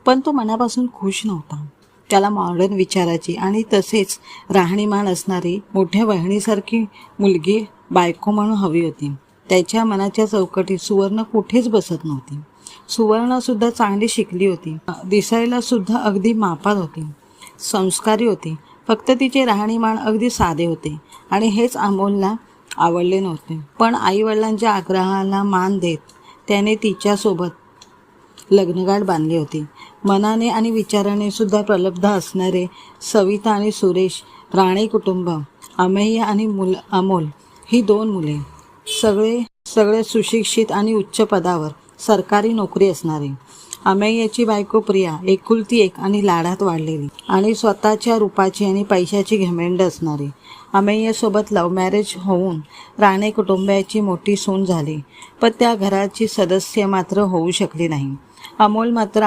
पण तो मनापासून खुश नव्हता. त्याला मॉडर्न विचाराची आणि तसेच राहणीमान असणारी मोठ्या बहिणीसारखी मुलगी बायको म्हणून हवी होती. त्याच्या मनाच्या चौकटीत सुवर्ण कुठेच बसत नव्हती. सुवर्णसुद्धा चांगली शिकली होती, दिसायला सुद्धा अगदी मापात होती, संस्कारी होती. फक्त तिचे राहणीमान अगदी साधे होते आणि हेच अमोलला आवडले नव्हते. पण आईवडिलांच्या आग्रहाला मान देत त्याने तिच्यासोबत लग्नगाठ बांधली होती. मनाने आणि विचाराने सुद्धा प्रलब्ध असणारे सविता आणि सुरेश राणे कुटुंब, अमेय आणि अमोल ही 2 मुले, सगळे सुशिक्षित आणि उच्च पदावर, सरकारी नोकरी असणारे. अमेयची बायको प्रिया एकुलती एक आणि लाडात वाढलेली आणि स्वतःच्या रूपाची आणि पैशाची घमेंड असणारी. अमेयसोबत लव्ह मॅरेज होऊन राणे कुटुंबाची मोठी सून झाली, पण त्या घराची सदस्य मात्र होऊ शकली नाही. अमोल मात्र